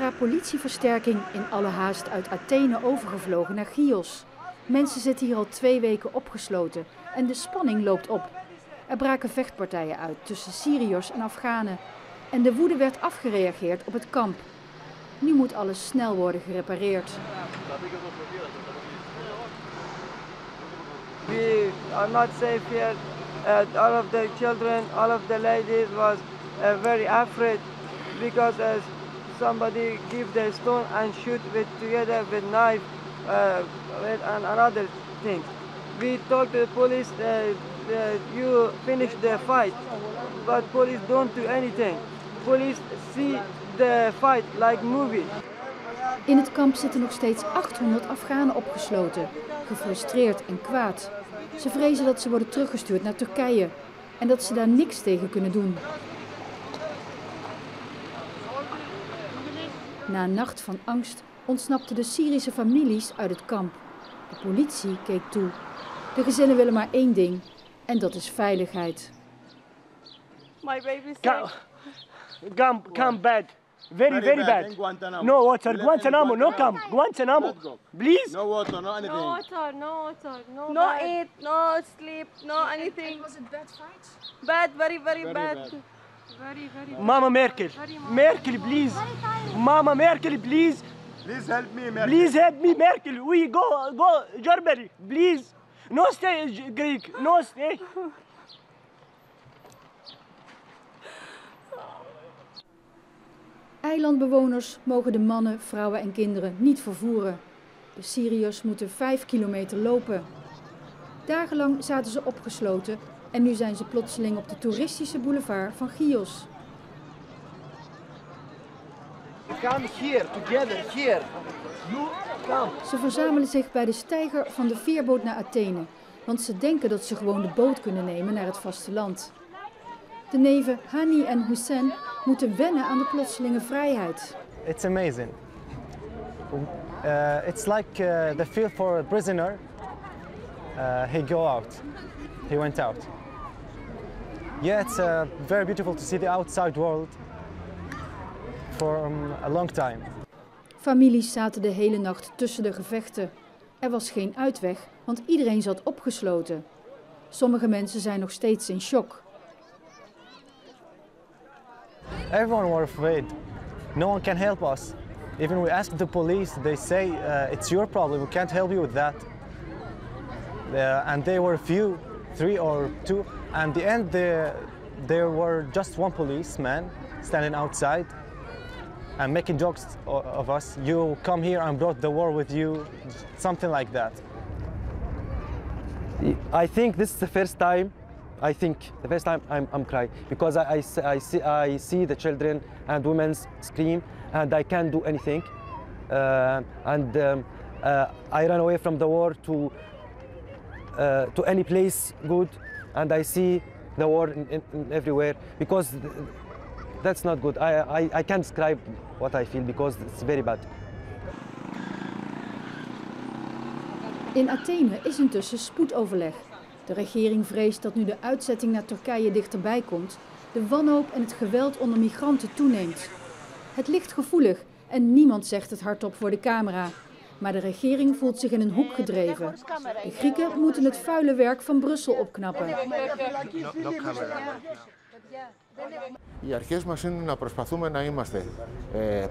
extra politieversterking in alle haast uit Athene overgevlogen naar Chios. Mensen zitten hier al 2 weken opgesloten en de spanning loopt op. Er braken vechtpartijen uit tussen Syriërs en Afghanen. En de woede werd afgereageerd op het kamp. Nu moet alles snel worden gerepareerd. We are not safe here. All of the children, all of the ladies was very afraid because somebody give the stone and shoot together with knife and another thing. We told the police you finish the fight, but police don't do anything. Police see the fight like movie. In het kamp zitten nog steeds 800 Afghanen opgesloten, gefrustreerd en kwaad. Ze vrezen dat ze worden teruggestuurd naar Turkije en dat ze daar niks tegen kunnen doen. Na een nacht van angst ontsnapten de Syrische families uit het kamp. De politie keek toe. De gezinnen willen maar één ding en dat is veiligheid. My baby Come bad. Very bad. No water, Guantanamo, no come, Guantanamo. Please. No water, no anything. No water, no water, no eat, no sleep, no anything. Was it bad fight? Bad, very bad. Very. Mama Merkel, Merkel, please. Mama Merkel, please. Please help me, Merkel. Please help me, Merkel. We go Germany, please. No stay Greek, no stay. Eilandbewoners mogen de mannen, vrouwen en kinderen niet vervoeren. De Syriërs moeten 5 kilometer lopen. Dagenlang zaten ze opgesloten en nu zijn ze plotseling op de toeristische boulevard van Chios. Come here, together, here. You come. Ze verzamelen zich bij de steiger van de veerboot naar Athene, want ze denken dat ze gewoon de boot kunnen nemen naar het vasteland. De neven Hani en Hussein moeten wennen aan de plotselinge vrijheid. It's amazing. It's like the feel for a prisoner. He went out. Yeah, it's very beautiful to see the outside world for a long time. Families zaten de hele nacht tussen de gevechten. Er was geen uitweg, want iedereen zat opgesloten. Sommige mensen zijn nog steeds in shock. Everyone were afraid. No one can help us. Even we asked the police, they say it's your problem. We can't help you with that. And they were few, 3 or 2. And in the end, there were just one policeman standing outside and making jokes of us. You come here and brought the war with you, something like that. I think this is the first time. I'm crying because I see the children and women scream and I can't do anything. I ran away from the war to any place good and I see the war in everywhere because that's not good. I can't describe what I feel because it's very bad. In Athene is intussen spoedoverleg. De regering vreest dat nu de uitzetting naar Turkije dichterbij komt, de wanhoop en het geweld onder migranten toeneemt. Het ligt gevoelig en niemand zegt het hardop voor de camera. Maar de regering voelt zich in een hoek gedreven. De Grieken moeten het vuile werk van Brussel opknappen. Οι αρχές μας είναι να προσπαθούμε να είμαστε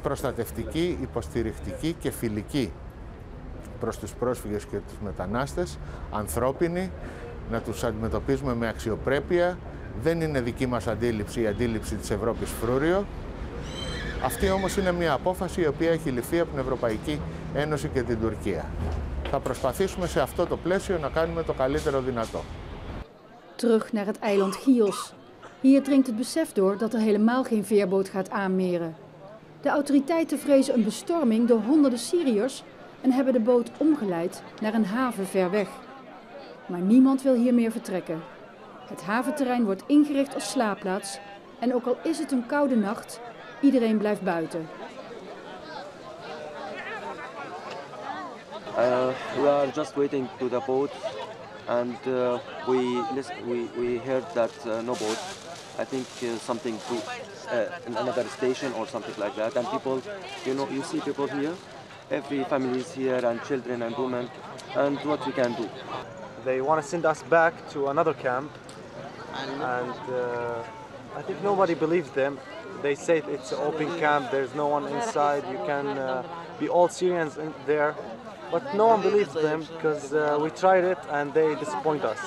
προστατευτικοί, υποστηρικτικοί και φιλικοί προς τους πρόσφυγες και τους μετανάστες, ανθρώπινοι, να τους αντιμετωπίζουμε με αξιοπρέπεια. Δεν είναι δική μας αντίληψη η αντίληψη της Ευρώπης φρούριο. Αυτή όμως είναι μια απόφαση η οποία έχει ληφθεί από την Ευρωπαϊκή Ένωση και την Τουρκία. Θα προσπαθήσουμε σε αυτό το πλαίσιο να κάνουμε το καλύτερο δυνατό. Terug naar het eiland Chios. Hier dringt het besef door dat er helemaal geen veerboot gaat aanmeren. De autoriteiten vrezen een bestorming door honderden Syriërs en hebben de boot omgeleid naar een haven ver weg. Maar niemand wil hier meer vertrekken. Het haventerrein wordt ingericht als slaapplaats en ook al is het een koude nacht, iedereen blijft buiten. We are just waiting to the boat and we heard that no boat. I think something in another station or something like that. And people, you see people here, every family is here, and children and women, and what we can do. They want to send us back to another camp, and I think nobody believes them. They say it's an open camp, there's no one inside, you can be all Syrians in there. But no one believes them because we tried it and they disappoint us.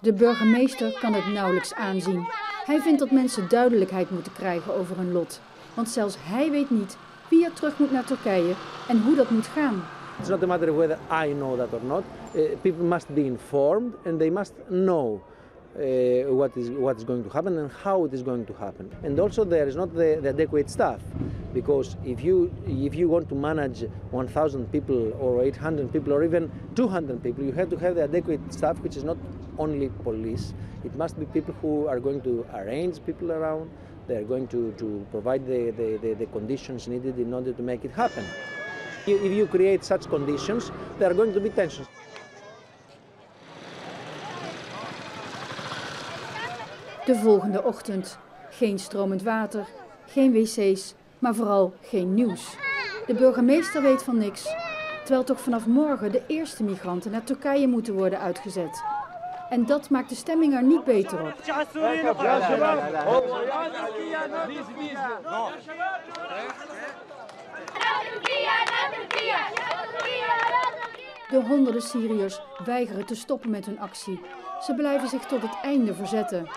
De burgemeester kan het nauwelijks aanzien. Hij vindt dat mensen duidelijkheid moeten krijgen over hun lot. Want zelfs hij weet niet wie er terug moet naar Turkije en hoe dat moet gaan. It's not a matter of whether I know that or not. People must be informed and they must know what is going to happen and how it is going to happen. And also there is not the adequate staff, because if you want to manage 1,000 people or 800 people or even 200 people, you have to have the adequate staff, which is not only police. It must be people who are going to arrange people around. They are going to provide the conditions needed in order to make it happen. If you create such conditions, there are going to be tensions. De volgende ochtend. Geen stromend water, geen wc's, maar vooral geen nieuws. De burgemeester weet van niks, terwijl toch vanaf morgen de eerste migranten naar Turkije moeten worden uitgezet. En dat maakt de stemming er niet beter op. De honderden Syriërs weigeren te stoppen met hun actie. Ze blijven zich tot het einde verzetten.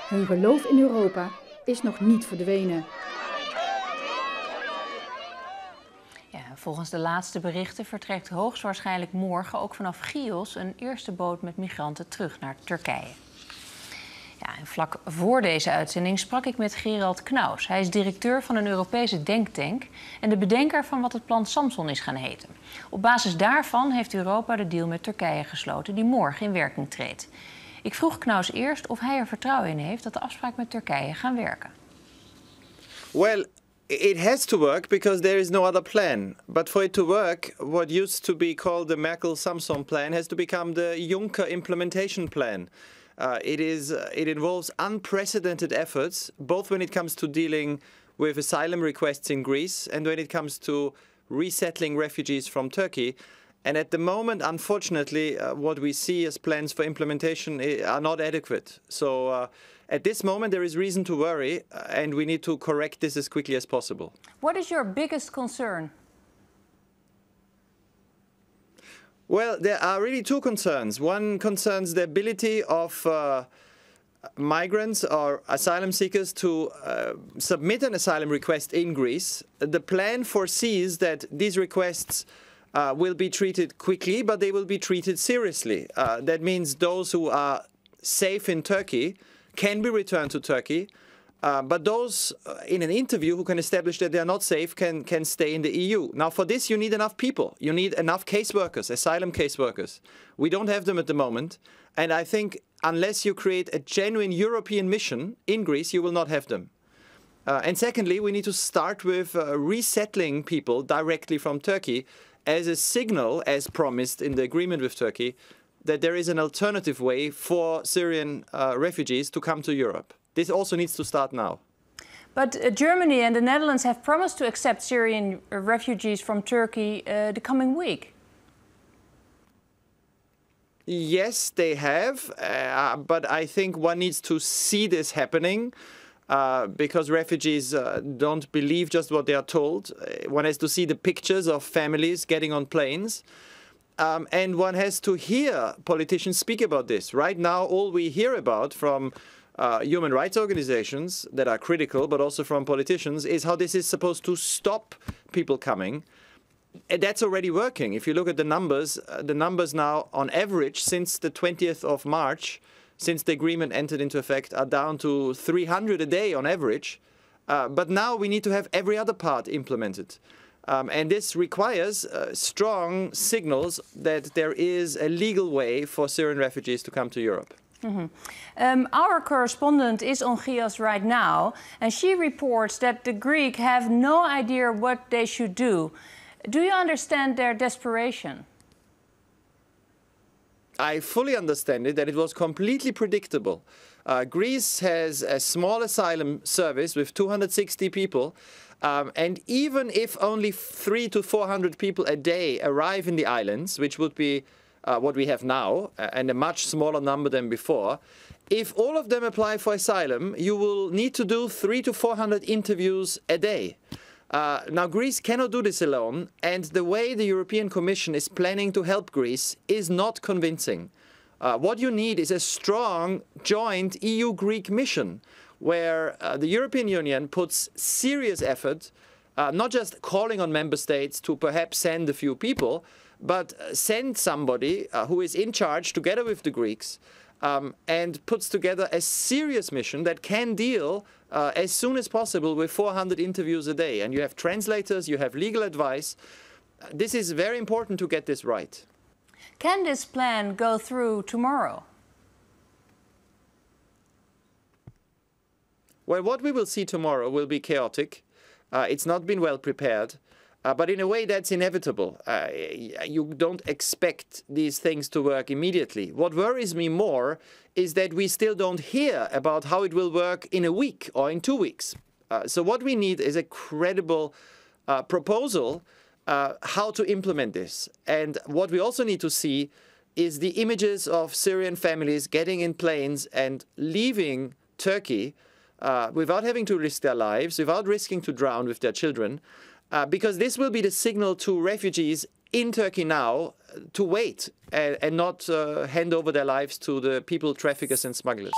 Hun geloof in Europa is nog niet verdwenen. Volgens de laatste berichten vertrekt hoogstwaarschijnlijk morgen ook vanaf Chios een eerste boot met migranten terug naar Turkije. Ja, en vlak voor deze uitzending sprak ik met Gerald Knaus. Hij is directeur van een Europese denktank en de bedenker van wat het plan Samson is gaan heten. Op basis daarvan heeft Europa de deal met Turkije gesloten die morgen in werking treedt. Ik vroeg Knaus eerst of hij er vertrouwen in heeft dat de afspraak met Turkije gaan werken. Well, it has to work because there is no other plan. But for it to work, what used to be called the Merkel-Samson plan has to become the Juncker implementation plan. It involves unprecedented efforts, both when it comes to dealing with asylum requests in Greece and when it comes to resettling refugees from Turkey. And at the moment, unfortunately, what we see as plans for implementation are not adequate. So at this moment, there is reason to worry, and we need to correct this as quickly as possible. What is your biggest concern? Well, there are really two concerns. One concerns the ability of migrants or asylum seekers to submit an asylum request in Greece. The plan foresees that these requests will be treated quickly, but they will be treated seriously. That means those who are safe in Turkey can be returned to Turkey, but those in an interview who can establish that they are not safe can stay in the EU. Now, for this, you need enough people. You need enough caseworkers, asylum caseworkers. We don't have them at the moment, and I think unless you create a genuine European mission in Greece, you will not have them. And secondly, we need to start with resettling people directly from Turkey as a signal, as promised in the agreement with Turkey, that there is an alternative way for Syrian refugees to come to Europe. This also needs to start now. But Germany and the Netherlands have promised to accept Syrian refugees from Turkey the coming week. Yes, they have, but I think one needs to see this happening. Because refugees don't believe just what they are told. One has to see the pictures of families getting on planes. And one has to hear politicians speak about this. Right now, all we hear about from human rights organizations that are critical, but also from politicians, is how this is supposed to stop people coming. And that's already working. If you look at the numbers now, on average, since the 20th of March, since the agreement entered into effect, are down to 300 a day on average. But now we need to have every other part implemented. And this requires strong signals that there is a legal way for Syrian refugees to come to Europe. Our correspondent is on Chios right now, and she reports that the Greeks have no idea what they should do. Do you understand their desperation? I fully understand it, that it was completely predictable. Greece has a small asylum service with 260 people, and even if only 300 to 400 people a day arrive in the islands, which would be what we have now, and a much smaller number than before, if all of them apply for asylum, you will need to do 300 to 400 interviews a day. Now, Greece cannot do this alone, and the way the European Commission is planning to help Greece is not convincing. What you need is a strong joint EU-Greek mission, where the European Union puts serious effort, not just calling on member states to perhaps send a few people, but send somebody who is in charge together with the Greeks and puts together a serious mission that can deal as soon as possible with 400 interviews a day. And you have translators, you have legal advice. This is very important to get this right. Can this plan go through tomorrow? Well, what we will see tomorrow will be chaotic. It's not been well prepared. But in a way, that's inevitable. You don't expect these things to work immediately. What worries me more is that we still don't hear about how it will work in a week or in 2 weeks. So what we need is a credible proposal how to implement this. And what we also need to see is the images of Syrian families getting in planes and leaving Turkey without having to risk their lives, without risking to drown with their children. Because this will be the signal to refugees in Turkey now to wait and not hand over their lives to the people traffickers and smugglers.